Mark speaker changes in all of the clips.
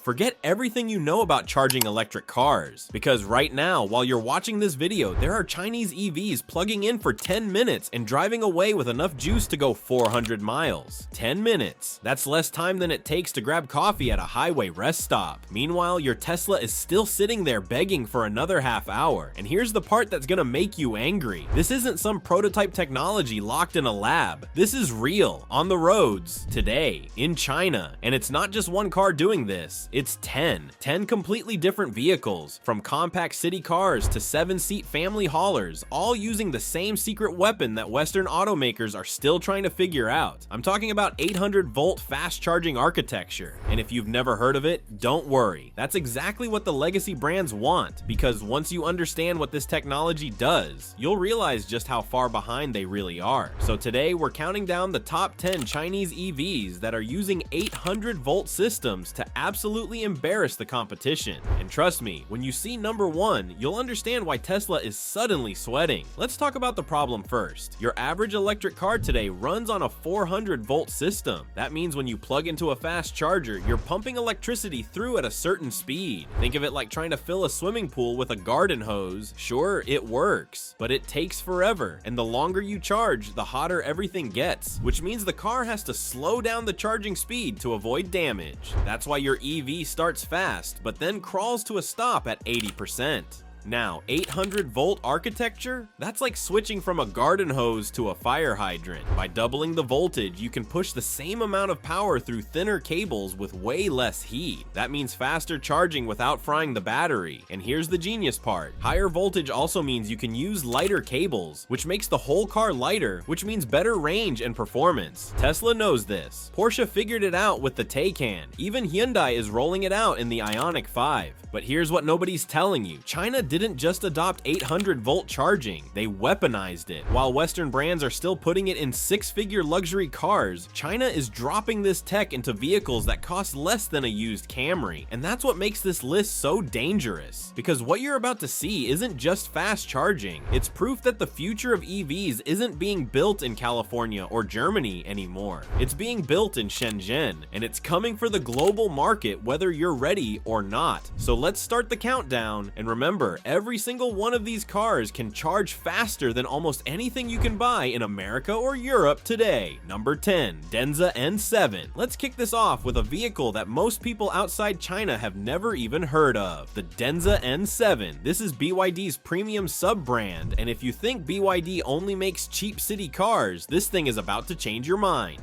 Speaker 1: Forget everything you know about charging electric cars, because right now, while you're watching this video, there are Chinese EVs plugging in for 10 minutes and driving away with enough juice to go 400 miles. 10 minutes. That's less time than it takes to grab coffee at a highway rest stop. Meanwhile, your Tesla is still sitting there begging for another half hour. And here's the part that's gonna make you angry. This isn't some prototype technology locked in a lab. This is real, on the roads, today, in China. And it's not just one car doing this, it's 10 completely different vehicles, from compact city cars to 7-seat family haulers, all using the same secret weapon that Western automakers are still trying to figure out. I'm talking about 800-volt fast charging architecture. And if you've never heard of it, don't worry. That's exactly what the legacy brands want, because once you understand what this technology does, you'll realize just how far behind they really are. So today, we're counting down the top 10 Chinese EVs that are using 800-volt systems to absolutely embarrass the competition. And trust me, when you see number 1, you'll understand why Tesla is suddenly sweating. Let's talk about the problem first. Your average electric car today runs on a 400-volt system. That means when you plug into a fast charger, you're pumping electricity through at a certain speed. Think of it like trying to fill a swimming pool with a garden hose. Sure, it works, but it takes forever, and the longer you charge, the hotter everything gets, which means the car has to slow down the charging speed to avoid damage. That's why your EV starts fast, but then crawls to a stop at 80%. Now, 800-volt architecture? That's like switching from a garden hose to a fire hydrant. By doubling the voltage, you can push the same amount of power through thinner cables with way less heat. That means faster charging without frying the battery. And here's the genius part. Higher voltage also means you can use lighter cables, which makes the whole car lighter, which means better range and performance. Tesla knows this. Porsche figured it out with the Taycan. Even Hyundai is rolling it out in the Ioniq 5. But here's what nobody's telling you. China didn't just adopt 800-volt charging, they weaponized it. While Western brands are still putting it in 6-figure luxury cars, China is dropping this tech into vehicles that cost less than a used Camry. And that's what makes this list so dangerous. Because what you're about to see isn't just fast charging, it's proof that the future of EVs isn't being built in California or Germany anymore. It's being built in Shenzhen, and it's coming for the global market whether you're ready or not. So let's start the countdown, and remember, every single one of these cars can charge faster than almost anything you can buy in America or Europe today. Number 10, Denza N7. Let's kick this off with a vehicle that most people outside China have never even heard of, the Denza N7. This is BYD's premium sub-brand, and if you think BYD only makes cheap city cars, this thing is about to change your mind.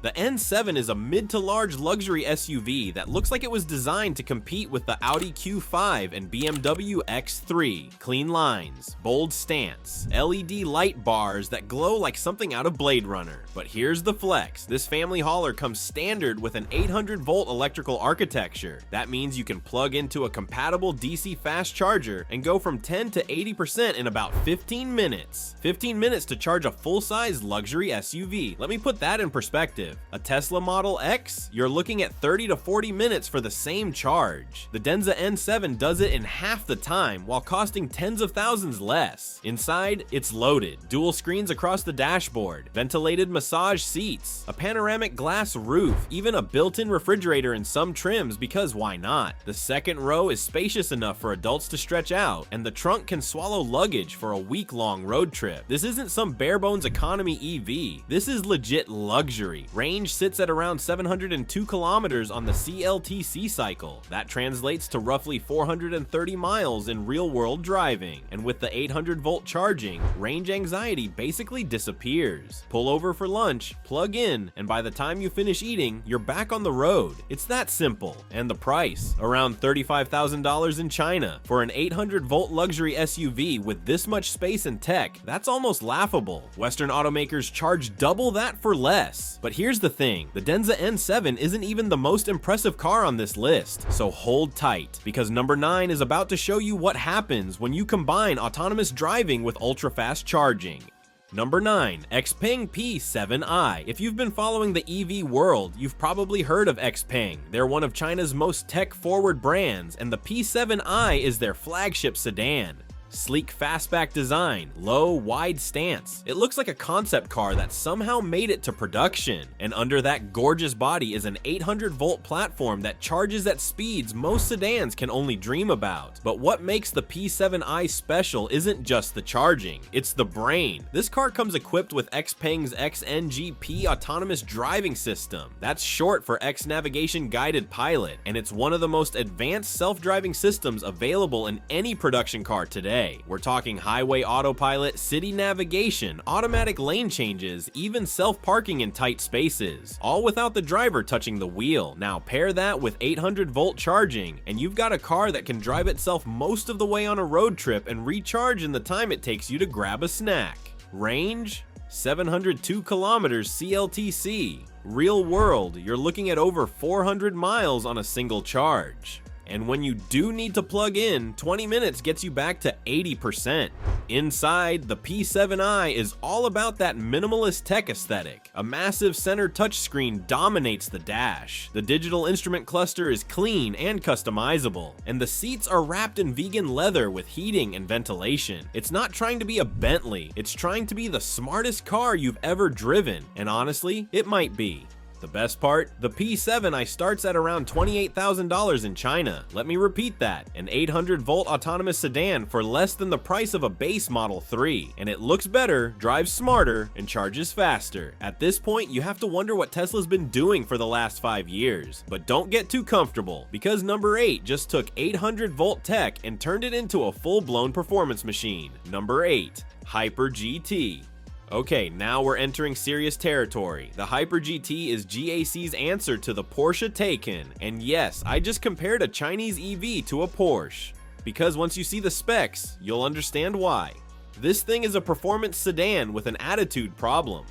Speaker 1: The N7 is a mid to large luxury SUV that looks like it was designed to compete with the Audi Q5 and BMW X3. Clean lines, bold stance, LED light bars that glow like something out of Blade Runner. But here's the flex. This family hauler comes standard with an 800-volt electrical architecture. That means you can plug into a compatible DC fast charger and go from 10 to 80% in about 15 minutes. 15 minutes to charge a full-size luxury SUV. Let me put that in perspective. A Tesla Model X, you're looking at 30 to 40 minutes for the same charge. The Denza N7 does it in half the time while costing tens of thousands less. Inside, it's loaded. Dual screens across the dashboard, ventilated massage seats, a panoramic glass roof, even a built-in refrigerator in some trims because why not? The second row is spacious enough for adults to stretch out, and the trunk can swallow luggage for a week-long road trip. This isn't some bare-bones economy EV. This is legit luxury. Range sits at around 702 kilometers on the CLTC cycle. That translates to roughly 430 miles in real-world driving. And with the 800-volt charging, range anxiety basically disappears. Pull over for lunch, plug in, and by the time you finish eating, you're back on the road. It's that simple. And the price? Around $35,000 in China. For an 800-volt luxury SUV with this much space and tech, that's almost laughable. Western automakers charge double that for less. But here's the thing, the Denza N7 isn't even the most impressive car on this list, so hold tight, because number 9 is about to show you what happens when you combine autonomous driving with ultra-fast charging. Number 9, XPeng P7i. If you've been following the EV world, you've probably heard of XPeng. They're one of China's most tech-forward brands, and the P7i is their flagship sedan. Sleek fastback design, low, wide stance. It looks like a concept car that somehow made it to production. And under that gorgeous body is an 800-volt platform that charges at speeds most sedans can only dream about. But what makes the P7i special isn't just the charging, it's the brain. This car comes equipped with XPeng's XNGP autonomous driving system. That's short for X Navigation Guided Pilot, and it's one of the most advanced self-driving systems available in any production car today. We're talking highway autopilot, city navigation, automatic lane changes, even self-parking in tight spaces, all without the driver touching the wheel. Now pair that with 800-volt charging, and you've got a car that can drive itself most of the way on a road trip and recharge in the time it takes you to grab a snack. Range? 702 kilometers CLTC. Real world, you're looking at over 400 miles on a single charge. And when you do need to plug in, 20 minutes gets you back to 80%. Inside, the P7i is all about that minimalist tech aesthetic. A massive center touchscreen dominates the dash. The digital instrument cluster is clean and customizable, and the seats are wrapped in vegan leather with heating and ventilation. It's not trying to be a Bentley, it's trying to be the smartest car you've ever driven, and honestly, it might be. The best part? The P7i starts at around $28,000 in China. Let me repeat that, an 800-volt autonomous sedan for less than the price of a base Model 3. And it looks better, drives smarter, and charges faster. At this point, you have to wonder what Tesla's been doing for the last 5 years. But don't get too comfortable, because number 8 just took 800-volt tech and turned it into a full-blown performance machine. Number 8, Hyper GT. Okay, now we're entering serious territory. The Hyper GT is GAC's answer to the Porsche Taycan. And yes, I just compared a Chinese EV to a Porsche. Because once you see the specs, you'll understand why. This thing is a performance sedan with an attitude problem.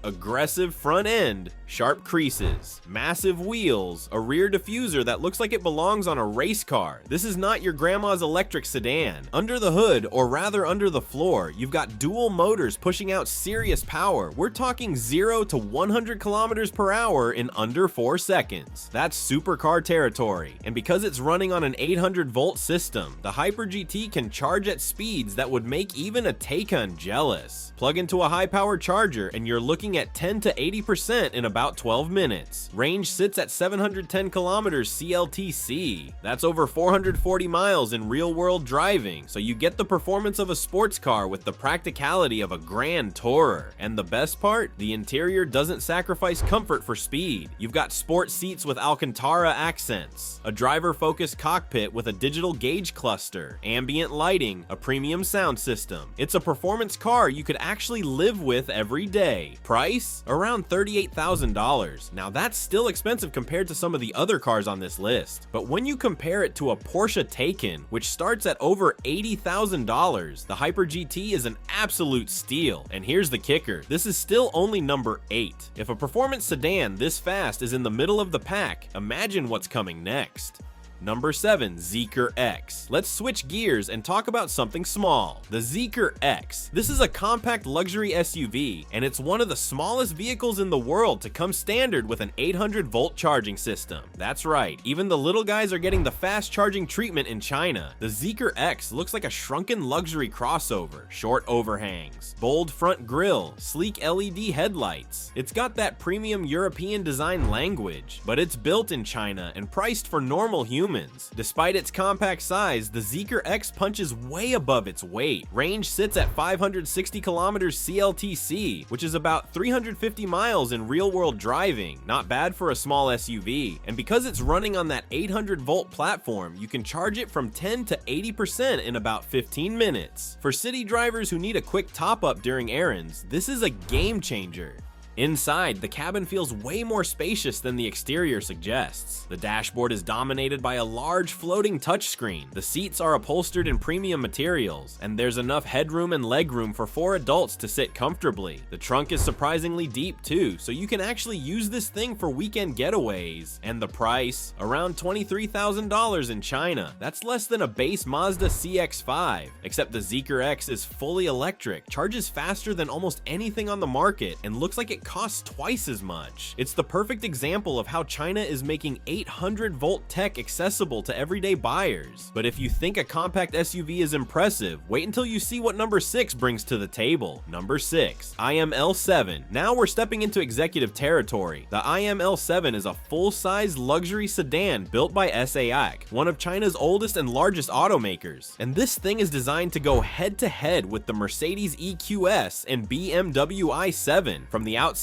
Speaker 1: Aggressive front end, sharp creases, massive wheels, a rear diffuser that looks like it belongs on a race car. This is not your grandma's electric sedan. Under the hood, or rather under the floor, you've got dual motors pushing out serious power. We're talking 0 to 100 kilometers per hour in under 4 seconds. That's supercar territory. And because it's running on an 800-volt system, the Hyper GT can charge at speeds that would make even a Taycan jealous. Plug into a high-power charger and you're looking at 10 to 80% in about 12 minutes. Range sits at 710 kilometers CLTC. That's over 440 miles in real-world driving, so you get the performance of a sports car with the practicality of a grand tourer. And the best part? The interior doesn't sacrifice comfort for speed. You've got sport seats with Alcantara accents, a driver-focused cockpit with a digital gauge cluster, ambient lighting, a premium sound system. It's a performance car you could actually live with every day. Price? Around $38,000. Now that's still expensive compared to some of the other cars on this list, but when you compare it to a Porsche Taycan, which starts at over $80,000, the Hyper GT is an absolute steal. And here's the kicker, this is still only number 8. If a performance sedan this fast is in the middle of the pack, imagine what's coming next. Number 7, Zeekr X. Let's switch gears and talk about something small. The Zeekr X. This is a compact luxury SUV, and it's one of the smallest vehicles in the world to come standard with an 800-volt charging system. That's right, even the little guys are getting the fast charging treatment in China. The Zeekr X looks like a shrunken luxury crossover, short overhangs, bold front grille, sleek LED headlights. It's got that premium European design language, but it's built in China and priced for normal humans. Despite its compact size, the Zeekr X punches way above its weight. Range sits at 560 kilometers CLTC, which is about 350 miles in real-world driving. Not bad for a small SUV. And because it's running on that 800-volt platform, you can charge it from 10 to 80% in about 15 minutes. For city drivers who need a quick top-up during errands, this is a game changer. Inside, the cabin feels way more spacious than the exterior suggests. The dashboard is dominated by a large floating touchscreen. The seats are upholstered in premium materials, and there's enough headroom and legroom for 4 adults to sit comfortably. The trunk is surprisingly deep too, so you can actually use this thing for weekend getaways. And the price? Around $23,000 in China. That's less than a base Mazda CX-5, except the Zeekr X is fully electric, charges faster than almost anything on the market, and looks like it costs twice as much. It's the perfect example of how China is making 800-volt tech accessible to everyday buyers. But if you think a compact SUV is impressive, wait until you see what number 6 brings to the table. Number 6, IML7. Now we're stepping into executive territory. The IML7 is a full-size luxury sedan built by SAIC, one of China's oldest and largest automakers. And this thing is designed to go head-to-head with the Mercedes EQS and BMW i7. From the outside,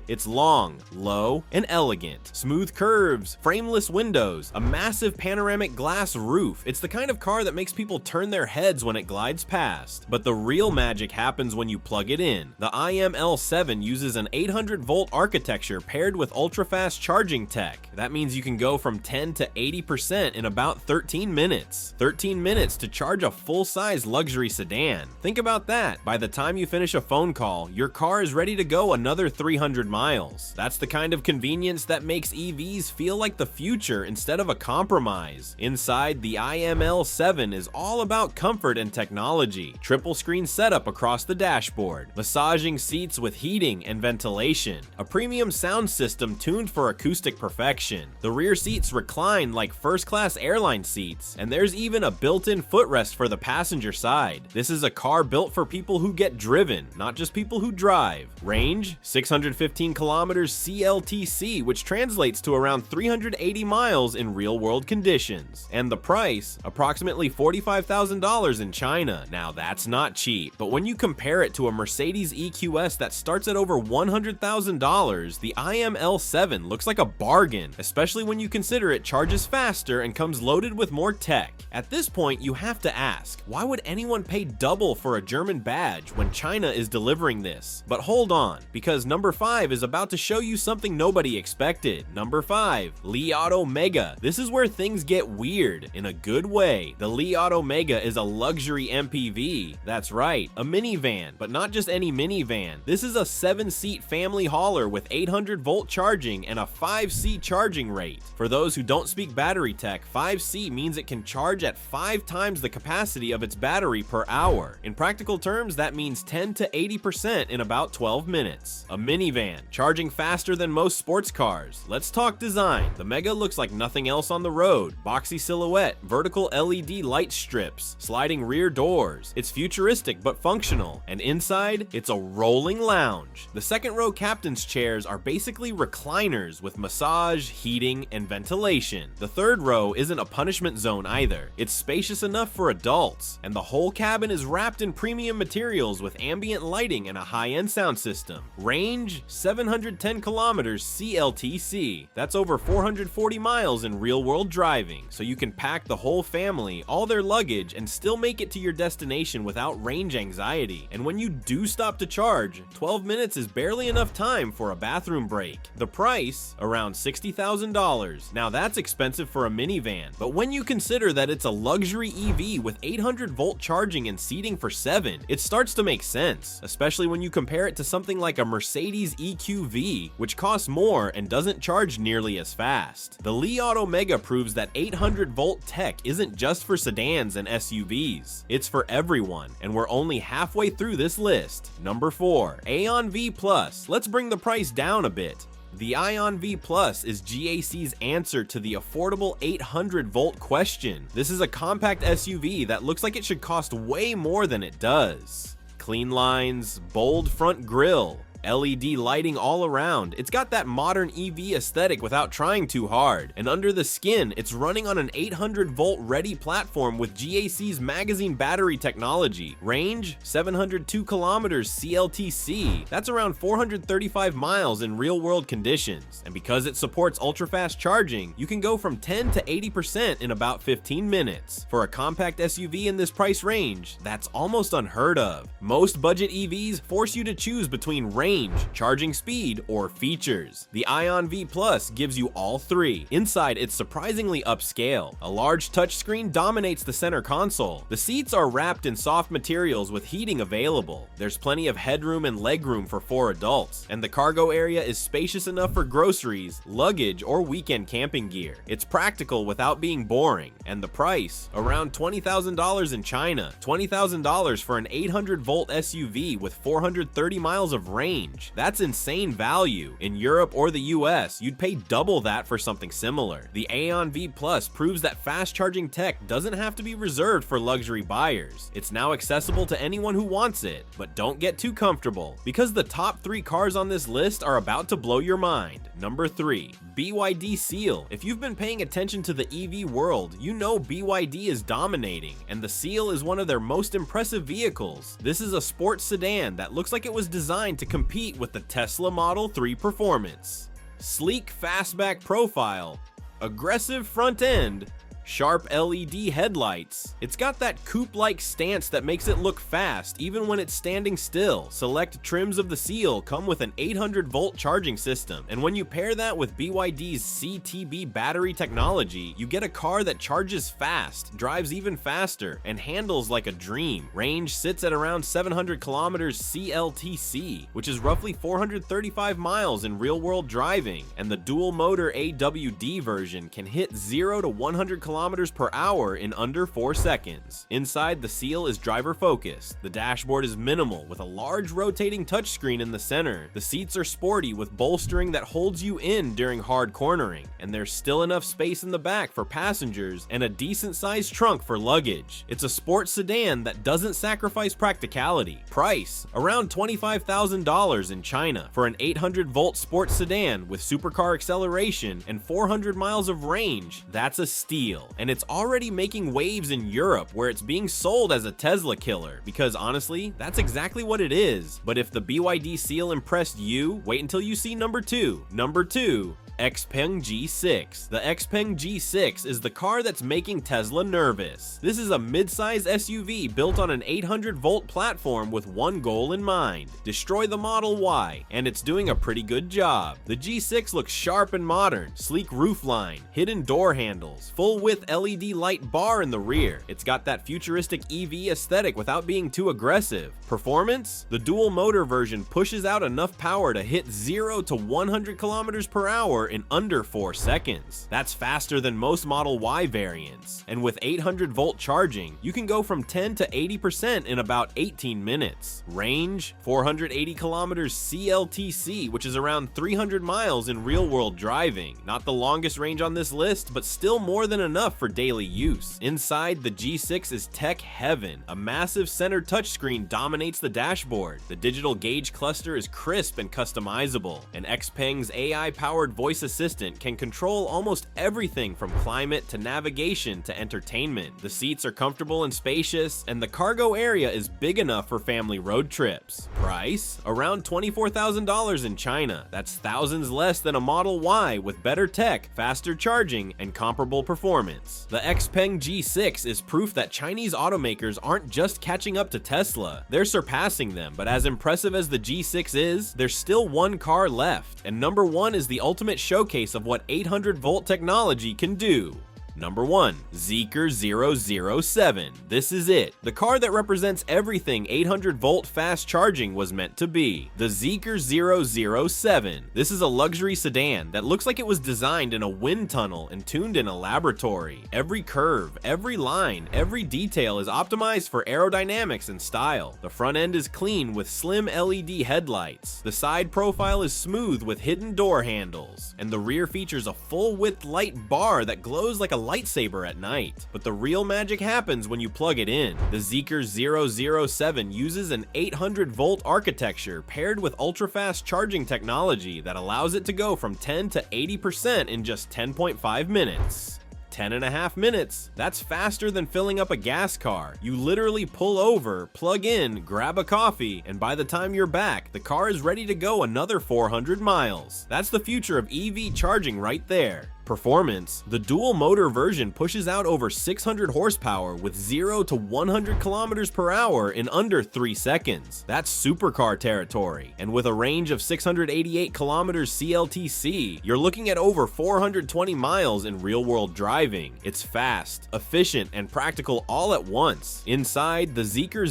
Speaker 1: it's long, low, and elegant. Smooth curves, frameless windows, a massive panoramic glass roof. It's the kind of car that makes people turn their heads when it glides past. But the real magic happens when you plug it in. The IML7 uses an 800-volt architecture paired with ultra-fast charging tech. That means you can go from 10 to 80% in about 13 minutes. 13 minutes to charge a full-size luxury sedan. Think about that. By the time you finish a phone call, your car is ready to go another 300 miles. That's the kind of convenience that makes EVs feel like the future instead of a compromise. Inside, the IML7 is all about comfort and technology. Triple screen setup across the dashboard, massaging seats with heating and ventilation, a premium sound system tuned for acoustic perfection. The rear seats recline like first-class airline seats, and there's even a built-in footrest for the passenger side. This is a car built for people who get driven, not just people who drive. Range, 615 kilometers CLTC, which translates to around 380 miles in real-world conditions. And the price, approximately $45,000 in China. Now that's not cheap, but when you compare it to a Mercedes EQS that starts at over $100,000, the IML7 looks like a bargain, especially when you consider it charges faster and comes loaded with more tech. At this point, you have to ask, why would anyone pay double for a German badge when China is delivering this? But hold on, because number 5 is about to show you something nobody expected. Number 5, Li Auto Mega. This is where things get weird, in a good way. The Li Auto Mega is a luxury MPV. That's right, a minivan, but not just any minivan. This is a 7-seat family hauler with 800-volt charging and a 5C charging rate. For those who don't speak battery tech, 5C means it can charge at 5 times the capacity of its battery per hour. In practical terms, that means 10 to 80% in about 12 minutes. A minivan, charging faster than most sports cars. Let's talk design. The Mega looks like nothing else on the road. Boxy silhouette, vertical LED light strips, sliding rear doors. It's futuristic but functional, and inside, it's a rolling lounge. The second row captain's chairs are basically recliners with massage, heating, and ventilation. The third row isn't a punishment zone either. It's spacious enough for adults, and the whole cabin is wrapped in premium materials with ambient lighting and a high-end sound system. Range, 710 kilometers CLTC. That's over 440 miles in real-world driving, so you can pack the whole family, all their luggage, and still make it to your destination without range anxiety. And when you do stop to charge, 12 minutes is barely enough time for a bathroom break. The price, around $60,000. Now that's expensive for a minivan, but when you consider that it's a luxury EV with 800-volt charging and seating for 7, it starts to make sense, especially when you compare it to something like a Mercedes EQV, which costs more and doesn't charge nearly as fast. The Li Auto Mega proves that 800-volt tech isn't just for sedans and SUVs. It's for everyone, and we're only halfway through this list. Number 4, Aeon V Plus. Let's bring the price down a bit. The Ion V Plus is GAC's answer to the affordable 800-volt question. This is a compact SUV that looks like it should cost way more than it does. Clean lines, bold front grille, LED lighting all around. It's got that modern EV aesthetic without trying too hard. And under the skin, it's running on an 800-volt ready platform with GAC's magazine battery technology. Range, 702 kilometers CLTC. That's around 435 miles in real-world conditions. And because it supports ultra-fast charging, you can go from 10 to 80% in about 15 minutes. For a compact SUV in this price range, that's almost unheard of. Most budget EVs force you to choose between range, charging speed, or features. The Ion V Plus gives you all three. Inside, it's surprisingly upscale. A large touchscreen dominates the center console. The seats are wrapped in soft materials with heating available. There's plenty of headroom and legroom for 4 adults, and the cargo area is spacious enough for groceries, luggage, or weekend camping gear. It's practical without being boring, and the price, around $20,000 in China. $20,000 for an 800-volt SUV with 430 miles of range. range. That's insane value. In Europe or the US, you'd pay double that for something similar. The Aeon V Plus proves that fast charging tech doesn't have to be reserved for luxury buyers. It's now accessible to anyone who wants it, but don't get too comfortable, because the top 3 cars on this list are about to blow your mind. Number 3, BYD Seal. If you've been paying attention to the EV world, you know BYD is dominating, and the Seal is one of their most impressive vehicles. This is a sports sedan that looks like it was designed to compete with the Tesla Model 3 performance. Sleek fastback profile, aggressive front end, sharp LED headlights. It's got that coupe-like stance that makes it look fast even when it's standing still. Select trims of the Seal come with an 800-volt charging system, and when you pair that with BYD's CTB battery technology, you get a car that charges fast, drives even faster, and handles like a dream. Range sits at around 700 kilometers CLTC, which is roughly 435 miles in real-world driving, and the dual-motor AWD version can hit 0 to 100 kilometers per hour in under 4 seconds. Inside, the Seal is driver-focused. The dashboard is minimal, with a large rotating touchscreen in the center. The seats are sporty with bolstering that holds you in during hard cornering, and there's still enough space in the back for passengers and a decent-sized trunk for luggage. It's a sports sedan that doesn't sacrifice practicality. Price: around $25,000 in China for an 800-volt sports sedan with supercar acceleration and 400 miles of range. That's a steal. And it's already making waves in Europe, where it's being sold as a Tesla killer, because honestly, that's exactly what it is. But if the BYD Seal impressed you, wait until you see number 2. Number 2, XPeng G6. The XPeng G6 is the car that's making Tesla nervous. This is a mid-size SUV built on an 800-volt platform with one goal in mind: destroy the Model Y, and it's doing a pretty good job. The G6 looks sharp and modern, sleek roofline, hidden door handles, full-width LED light bar in the rear. It's got that futuristic EV aesthetic without being too aggressive. Performance? The dual-motor version pushes out enough power to hit 0 to 100 kilometers per hour in under 4 seconds. That's faster than most Model Y variants. And with 800-volt charging, you can go from 10 to 80% in about 18 minutes. Range: 480 kilometers CLTC, which is around 300 miles in real-world driving. Not the longest range on this list, but still more than enough for daily use. Inside, the G6 is tech heaven. A massive center touchscreen dominates the dashboard. The digital gauge cluster is crisp and customizable. And XPeng's AI-powered voice assistant can control almost everything from climate to navigation to entertainment. The seats are comfortable and spacious, and the cargo area is big enough for family road trips. Price: around $24,000 in China. That's thousands less than a Model Y with better tech, faster charging, and comparable performance. The XPeng G6 is proof that Chinese automakers aren't just catching up to Tesla, they're surpassing them. But as impressive as the G6 is, there's still one car left, and number 1 is the ultimate showcase of what 800-volt technology can do. Number 1, Zeekr 007. This is it. The car that represents everything 800-volt fast charging was meant to be. The Zeekr 007. This is a luxury sedan that looks like it was designed in a wind tunnel and tuned in a laboratory. Every curve, every line, every detail is optimized for aerodynamics and style. The front end is clean with slim LED headlights. The side profile is smooth with hidden door handles. And the rear features a full-width light bar that glows like a lightsaber at night. But the real magic happens when you plug it in. The Zeekr 007 uses an 800-volt architecture paired with ultra-fast charging technology that allows it to go from 10 to 80% in just 10.5 minutes. 10.5 minutes. That's faster than filling up a gas car. You literally pull over, plug in, grab a coffee, and by the time you're back, the car is ready to go another 400 miles. That's the future of EV charging right there. Performance: the dual motor version pushes out over 600 horsepower with 0 to 100 kilometers per hour in under 3 seconds. That's supercar territory. And with a range of 688 kilometers CLTC, you're looking at over 420 miles in real-world driving. It's fast, efficient, and practical all at once. Inside, the Zeekr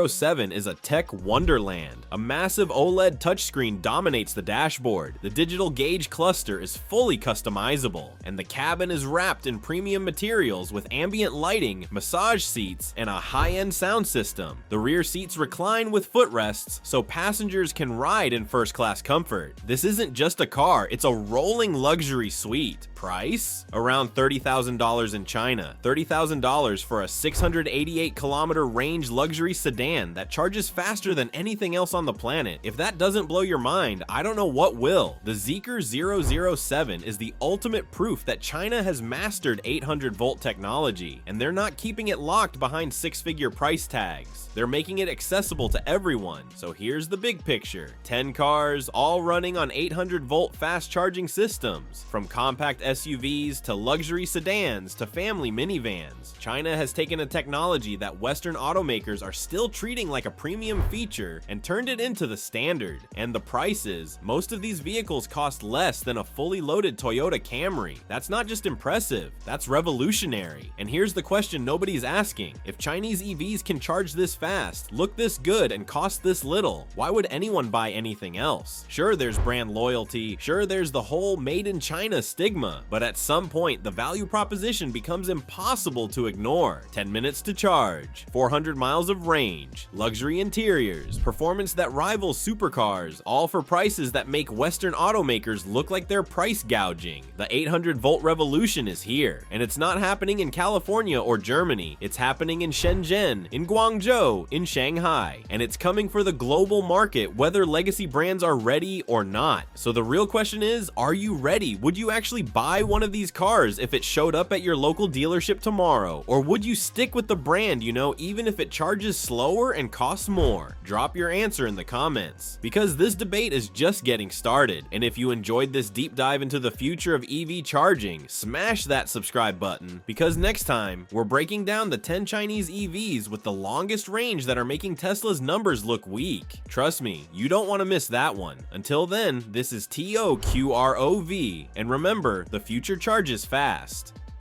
Speaker 1: 007 is a tech wonderland. A massive OLED touchscreen dominates the dashboard. The digital gauge cluster is fully customizable. customizable, and the cabin is wrapped in premium materials with ambient lighting, massage seats, and a high-end sound system. The rear seats recline with footrests so passengers can ride in first-class comfort. This isn't just a car, it's a rolling luxury suite. Price? Around $30,000 in China. $30,000 for a 688-kilometer range luxury sedan that charges faster than anything else on the planet. If that doesn't blow your mind, I don't know what will. The Zeekr 007 is the ultimate proof that China has mastered 800-volt technology, and they're not keeping it locked behind six-figure price tags. They're making it accessible to everyone. So here's the big picture. 10 cars, all running on 800-volt fast charging systems. From compact SUVs to luxury sedans to family minivans, China has taken a technology that Western automakers are still treating like a premium feature and turned it into the standard. And the prices, most of these vehicles cost less than a fully loaded Toyota Camry. That's not just impressive, that's revolutionary. And here's the question nobody's asking. If Chinese EVs can charge this fast, look this good, and cost this little, why would anyone buy anything else? Sure, there's brand loyalty, sure, there's the whole made in China stigma, but at some point, the value proposition becomes impossible to ignore. 10 minutes to charge, 400 miles of range, luxury interiors, performance that rivals supercars, all for prices that make Western automakers look like they're price gouging. The 800-volt revolution is here, and it's not happening in California or Germany. It's happening in Shenzhen, in Guangzhou, in Shanghai, and it's coming for the global market whether legacy brands are ready or not. So the real question is, are you ready? Would you actually buy one of these cars if it showed up at your local dealership tomorrow? Or would you stick with the brand, even if it charges slower and costs more? Drop your answer in the comments, because this debate is just getting started. And if you enjoyed this deep dive into the future of EV charging, smash that subscribe button, because next time we're breaking down the 10 Chinese EVs with the longest range that are making Tesla's numbers look weak. Trust me, you don't want to miss that one. Until then, this is TOQROV, and remember, the future charges fast.